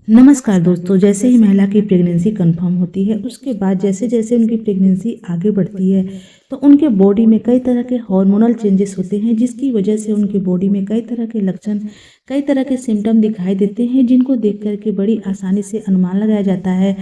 नमस्कार दोस्तों। जैसे ही महिला की प्रेगनेंसी कंफर्म होती है उसके बाद जैसे जैसे उनकी प्रेगनेंसी आगे बढ़ती है तो उनके बॉडी में कई तरह के हार्मोनल चेंजेस होते हैं, जिसकी वजह से उनके बॉडी में कई तरह के लक्षण, कई तरह के सिम्टम दिखाई देते हैं, जिनको देख करके बड़ी आसानी से अनुमान लगाया जाता है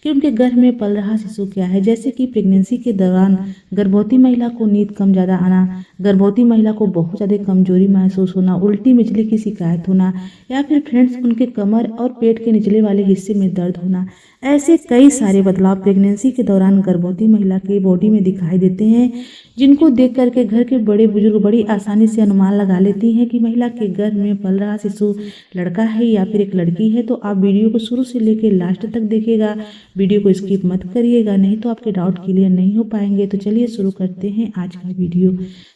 कि उनके गर्भ में पल रहा शिशु क्या है। जैसे कि प्रेगनेंसी के दौरान गर्भवती महिला को नींद कम ज़्यादा आना, गर्भवती महिला को बहुत ज़्यादा कमजोरी महसूस होना, उल्टी मिचली की शिकायत होना, या फिर फ्रेंड्स उनके कमर और पेट के निचले वाले हिस्से में दर्द होना। ऐसे कई सारे बदलाव प्रेगनेंसी के दौरान गर्भवती महिला के बॉडी में दिखाई देते हैं, जिनको देख करके घर के बड़े बुजुर्ग बड़ी आसानी से अनुमान लगा लेती हैं कि महिला के गर्भ में पल रहा शिशु लड़का है या फिर एक लड़की है। तो आप वीडियो को शुरू से लेकर लास्ट तक देखिएगा, वीडियो को स्किप मत करिएगा, नहीं तो आपके डाउट क्लियर नहीं हो पाएंगे। तो चलिए शुरू करते हैं आज का वीडियो।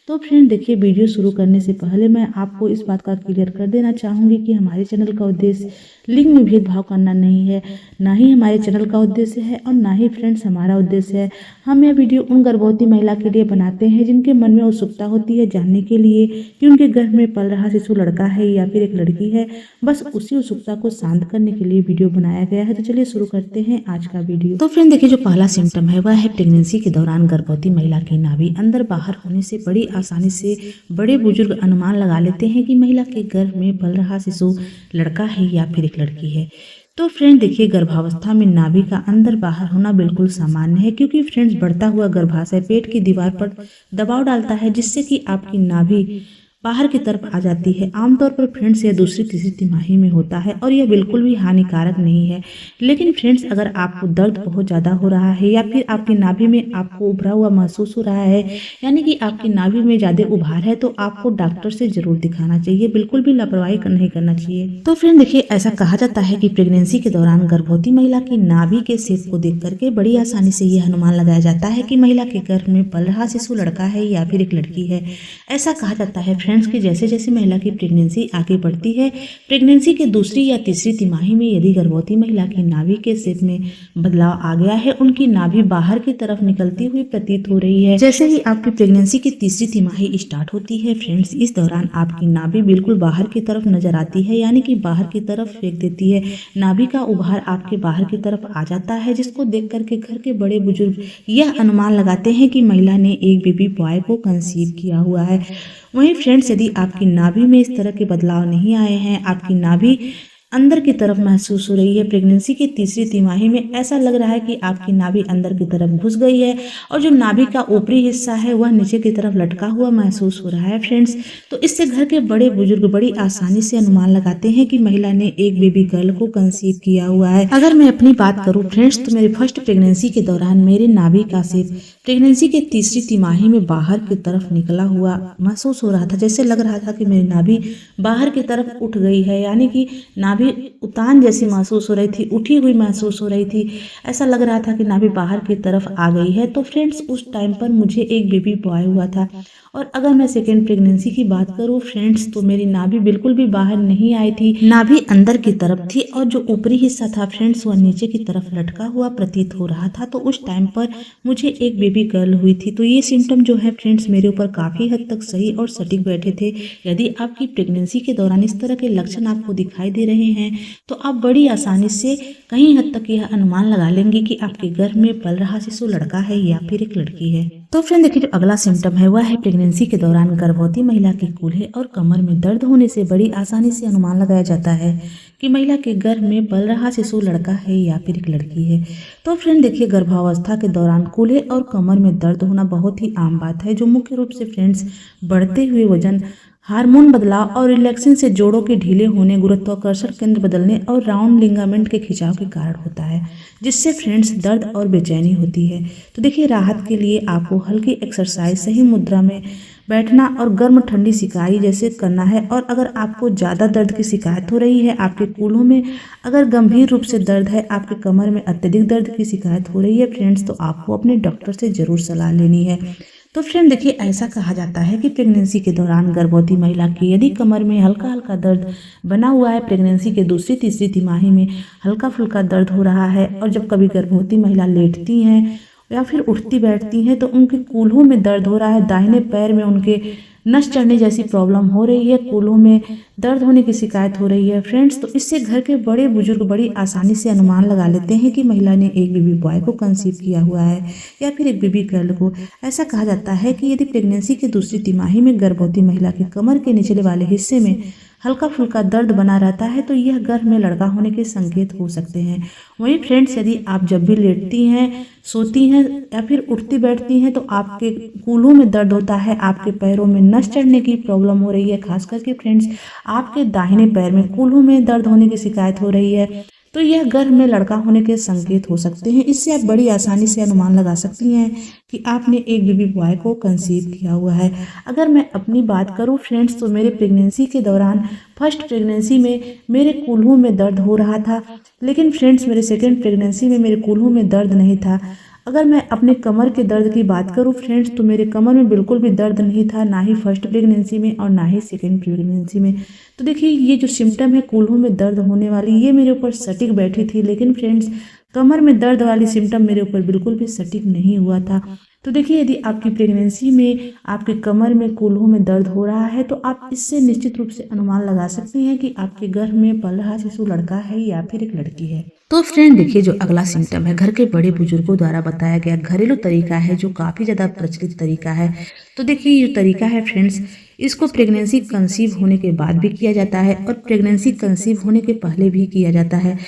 तो फ्रेंड देखिए, वीडियो शुरू करने से पहले मैं आपको इस बात का क्लियर कर देना चाहूँगी कि हमारे चैनल का उद्देश्य लिंग में भेदभाव करना नहीं है, ना ही हमारे चैनल का उद्देश्य है और ना ही फ्रेंड्स हमारा उद्देश्य है। हम यह वीडियो उन गर्भवती महिला के लिए बनाते हैं जिनके मन में उत्सुकता होती है जानने के लिए कि उनके गर्भ में पल रहा शिशु लड़का है या फिर एक लड़की है। बस उसी उत्सुकता को शांत करने के लिए वीडियो बनाया गया है। तो चलिए शुरू करते हैं आज का वीडियो। तो फ्रेंड देखिए, जो पहला सिम्टम है वह है प्रेगनेंसी के दौरान गर्भवती महिला की नाभि अंदर बाहर होने से बड़ी आसानी से बड़े बुजुर्ग अनुमान लगा लेते हैं कि महिला के गर्भ में पल रहा शिशु लड़का है या फिर एक लड़की है। तो फ्रेंड देखिए, गर्भावस्था में नाभि का अंदर बाहर होना बिल्कुल सामान्य है, क्योंकि फ्रेंड्स बढ़ता हुआ गर्भाशय पेट की दीवार पर दबाव डालता है, जिससे कि आपकी नाभि बाहर की तरफ आ जाती है। आमतौर पर फ्रेंड्स यह दूसरी तीसरी तिमाही में होता है और यह बिल्कुल भी हानिकारक नहीं है। लेकिन फ्रेंड्स, अगर आपको दर्द बहुत ज़्यादा हो रहा है या फिर आपकी नाभि में आपको उभरा हुआ महसूस हो रहा है, यानी कि आपकी नाभि में ज़्यादा उभार है, तो आपको डॉक्टर से जरूर दिखाना चाहिए, बिल्कुल भी लापरवाही नहीं करना चाहिए। तो फ्रेंड देखिए, ऐसा कहा जाता है कि प्रेगनेंसी के दौरान गर्भवती महिला की नाभि के शेप को देख करके बड़ी आसानी से यह अनुमान लगाया जाता है कि महिला के गर्भ में पल रहा शिशु लड़का है या फिर एक लड़की है। ऐसा कहा जाता है फ्रेंड्स कि जैसे जैसे महिला की प्रेगनेंसी आगे बढ़ती है, प्रेगनेंसी के दूसरी या तीसरी तिमाही में यदि गर्भवती महिला की नाभि के शेप में बदलाव आ गया है, उनकी नाभि बाहर की तरफ निकलती हुई प्रतीत हो रही है। जैसे ही आपकी प्रेगनेंसी की तीसरी तिमाही स्टार्ट होती है फ्रेंड्स, इस दौरान आपकी नाभि बिल्कुल बाहर की तरफ नजर आती है, यानी कि बाहर की तरफ फेंक देती है। नाभि का उभार आपके बाहर की तरफ आ जाता है, जिसको देख करके घर के बड़े बुजुर्ग यह अनुमान लगाते हैं कि महिला ने एक बेबी बॉय को कंसीव किया हुआ है। वहीं फ्रेंड्स, यदि आपकी नाभि में इस तरह के बदलाव नहीं आए हैं, आपकी नाभि अंदर की तरफ महसूस हो रही है, प्रेगनेंसी की तीसरी तिमाही में ऐसा लग रहा है कि आपकी नाभि अंदर की तरफ घुस गई है और जो नाभि का ऊपरी हिस्सा है वह नीचे की तरफ लटका हुआ महसूस हो रहा है फ्रेंड्स, तो इससे घर के बड़े बुजुर्ग बड़ी आसानी से अनुमान लगाते हैं कि महिला ने एक बेबी गर्ल को कंसीव किया हुआ है। अगर मैं अपनी बात करूं फ्रेंड्स, तो मेरी फर्स्ट प्रेगनेंसी के दौरान मेरे नाभि का शेप प्रेगनेंसी के तीसरी तिमाही में बाहर की तरफ निकला हुआ महसूस हो रहा था। जैसे लग रहा था कि मेरी नाभि बाहर की तरफ उठ गई है, यानी कि नाभि उतान जैसी महसूस हो रही थी, उठी हुई महसूस हो रही थी। ऐसा लग रहा था कि नाभि बाहर की तरफ आ गई है। तो फ्रेंड्स, उस टाइम पर मुझे एक बेबी बॉय हुआ था। और अगर मैं सेकेंड प्रेगनेंसी की बात करूं फ्रेंड्स, तो मेरी नाभि बिल्कुल भी बाहर नहीं आई थी, नाभि अंदर की तरफ थी और जो ऊपरी हिस्सा था फ्रेंड्स वह नीचे की तरफ लटका हुआ प्रतीत हो रहा था। तो उस टाइम पर मुझे एक बेबी गर्ल हुई थी। तो ये सिम्टम जो है फ्रेंड्स मेरे ऊपर काफ़ी हद तक सही और सटीक बैठे थे। यदि आपकी प्रेगनेंसी के दौरान इस तरह के लक्षण आपको दिखाई दे रहे हैं, तो आप बड़ी आसानी से कहीं हद तक यह अनुमान लगा लेंगे कि आपके गर्भ में पल रहा शिशु लड़का है या फिर एक लड़की है। तो फ्रेंड देखिए, जो अगला सिम्टम है वह है प्रेगनेंसी के दौरान गर्भवती महिला के कूल्हे और कमर में दर्द होने से बड़ी आसानी से अनुमान लगाया जाता है कि महिला के गर्भ में पल रहा शिशु लड़का है या फिर एक लड़की है। तो फ्रेंड देखिए, गर्भावस्था के दौरान कूल्हे और कमर में दर्द होना बहुत ही आम बात है, जो मुख्य रूप से फ्रेंड्स बढ़ते हुए वजन, हार्मोन बदलाव और रिलैक्सिंग से जोड़ों के ढीले होने, गुरुत्वाकर्षण केंद्र बदलने और राउंड लिगामेंट के खिंचाव के कारण होता है, जिससे फ्रेंड्स दर्द और बेचैनी होती है। तो देखिए, राहत के लिए आपको हल्की एक्सरसाइज, सही मुद्रा में बैठना और गर्म ठंडी सिकाई जैसे करना है। और अगर आपको ज़्यादा दर्द की शिकायत हो रही है, आपके कूल्हों में अगर गंभीर रूप से दर्द है, आपके कमर में अत्यधिक दर्द की शिकायत हो रही है फ्रेंड्स, तो आपको अपने डॉक्टर से ज़रूर सलाह लेनी है। तो फ्रेंड देखिए, ऐसा कहा जाता है कि प्रेगनेंसी के दौरान गर्भवती महिला की यदि कमर में हल्का हल्का दर्द बना हुआ है, प्रेगनेंसी के दूसरी तीसरी तिमाही में हल्का फुल्का दर्द हो रहा है, और जब कभी गर्भवती महिला लेटती हैं या फिर उठती बैठती हैं तो उनके कूल्हों में दर्द हो रहा है, दाहिने पैर में उनके नस चढ़ने जैसी प्रॉब्लम हो रही है, कूल्हों में दर्द होने की शिकायत हो रही है फ्रेंड्स, तो इससे घर के बड़े बुजुर्ग बड़ी आसानी से अनुमान लगा लेते हैं कि महिला ने एक बेबी बॉय को कंसीव किया हुआ है या फिर एक बेबी गर्ल को। ऐसा कहा जाता है कि यदि प्रेगनेंसी की दूसरी तिमाही में गर्भवती महिला के कमर के निचले वाले हिस्से में हल्का फुल्का दर्द बना रहता है तो यह गर्भ में लड़का होने के संकेत हो सकते हैं। वहीं फ्रेंड्स, यदि आप जब भी लेटती हैं, सोती हैं या फिर उठती बैठती हैं तो आपके कूल्हों में दर्द होता है, आपके पैरों में नस चढ़ने की प्रॉब्लम हो रही है, खास करके फ्रेंड्स आपके दाहिने पैर में कूल्हों में दर्द होने की शिकायत हो रही है, तो यह गर्भ में लड़का होने के संकेत हो सकते हैं। इससे आप बड़ी आसानी से अनुमान लगा सकती हैं कि आपने एक बेबी बॉय को कंसीव किया हुआ है। अगर मैं अपनी बात करूं फ्रेंड्स, तो मेरे प्रेगनेंसी के दौरान फर्स्ट प्रेगनेंसी में मेरे कूल्हों में दर्द हो रहा था, लेकिन फ्रेंड्स मेरे सेकेंड प्रेगनेंसी में मेरे कूल्हों में दर्द नहीं था। अगर मैं अपने कमर के दर्द की बात करूं फ्रेंड्स, तो मेरे कमर में बिल्कुल भी दर्द नहीं था, ना ही फर्स्ट प्रेगनेंसी में और ना ही सेकेंड प्रेगनेंसी में। तो देखिए, ये जो सिम्टम है कूल्हों में दर्द होने वाली, ये मेरे ऊपर सटीक बैठी थी, लेकिन फ्रेंड्स कमर में दर्द वाली सिम्टम मेरे ऊपर बिल्कुल भी सटीक नहीं हुआ था। तो देखिए, यदि आपकी प्रेगनेंसी में आपके कमर में कूल्हों में दर्द हो रहा है तो आप इससे निश्चित रूप से अनुमान लगा सकती हैं कि आपके गर्भ में पल रहा शिशु लड़का है या फिर एक लड़की है। तो फ्रेंड देखिए, जो अगला सिम्टम है घर के बड़े बुजुर्गों द्वारा बताया गया घरेलू तरीका है, जो काफ़ी ज़्यादा प्रचलित तरीका है। तो देखिए, ये जो तरीका है फ्रेंड्स, इसको प्रेगनेंसी कंसीव होने के बाद भी किया जाता है और प्रेगनेंसी कंसीव होने के पहले भी किया जाता है।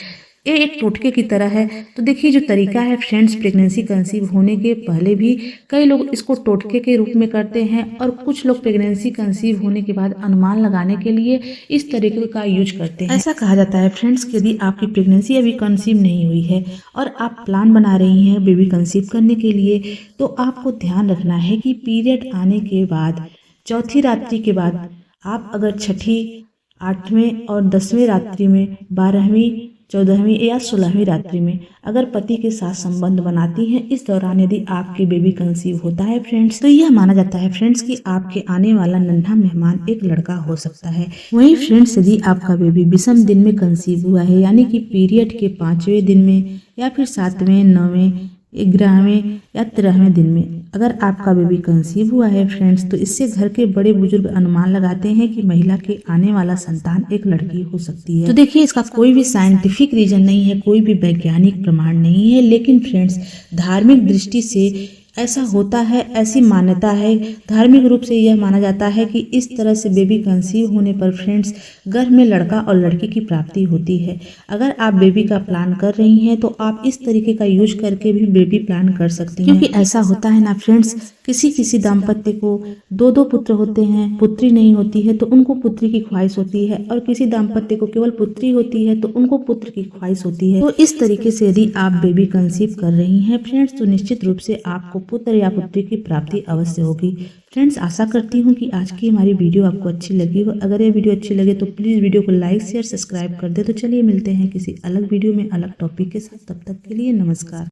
ये एक टोटके की तरह है। तो देखिए, जो तरीका है फ्रेंड्स, प्रेगनेंसी कंसीव होने के पहले भी कई लोग इसको टोटके के रूप में करते हैं और कुछ लोग प्रेगनेंसी कंसीव होने के बाद अनुमान लगाने के लिए इस तरीके का यूज करते हैं। ऐसा कहा जाता है फ्रेंड्स कि यदि आपकी प्रेगनेंसी अभी कंसीव नहीं हुई है और आप प्लान बना रही हैं बेबी कंसीव करने के लिए, तो आपको ध्यान रखना है कि पीरियड आने के बाद चौथी रात्रि के बाद आप अगर छठी, 8वें और 10वें रात्रि में, 12वीं, 14वीं या 16वीं रात्रि में अगर पति के साथ संबंध बनाती हैं, इस दौरान यदि आपके बेबी कंसीव होता है फ्रेंड्स, तो यह माना जाता है फ्रेंड्स कि आपके आने वाला नन्हा मेहमान एक लड़का हो सकता है। वहीं फ्रेंड्स, यदि आपका बेबी विषम दिन में कंसीव हुआ है, यानी कि पीरियड के 5वें दिन में या फिर 7वें, 9वें, 11वें या 13वें दिन में अगर आपका बेबी कंसीव हुआ है फ्रेंड्स, तो इससे घर के बड़े बुजुर्ग अनुमान लगाते हैं कि महिला के आने वाला संतान एक लड़की हो सकती है। तो देखिए, इसका कोई भी साइंटिफिक रीजन नहीं है, कोई भी वैज्ञानिक प्रमाण नहीं है, लेकिन फ्रेंड्स धार्मिक दृष्टि से ऐसा होता है, ऐसी मान्यता है। धार्मिक रूप से यह माना जाता है कि इस तरह से बेबी कंसीव होने पर फ्रेंड्स गर्भ में लड़का और लड़की की प्राप्ति होती है। अगर आप बेबी का प्लान कर रही हैं तो आप इस तरीके का यूज करके भी बेबी प्लान कर सकती हैं, क्योंकि ऐसा होता है ना फ्रेंड्स, किसी दाम्पत्य को 2 पुत्र होते हैं, पुत्री नहीं होती है तो उनको पुत्री की ख्वाहिश होती है, और किसी दाम्पत्य को केवल पुत्री होती है तो उनको पुत्र की ख्वाहिश होती है। तो इस तरीके से यदि आप बेबी कंसीव कर रही हैं फ्रेंड्स, तो निश्चित रूप से आपको पुत्र या पुत्री की प्राप्ति अवश्य होगी। फ्रेंड्स, आशा करती हूँ कि आज की हमारी वीडियो आपको अच्छी लगी हो। अगर ये वीडियो अच्छी लगे तो प्लीज़ वीडियो को लाइक, शेयर, सब्सक्राइब कर दे। तो चलिए मिलते हैं किसी अलग वीडियो में अलग टॉपिक के साथ। तब तक के लिए नमस्कार।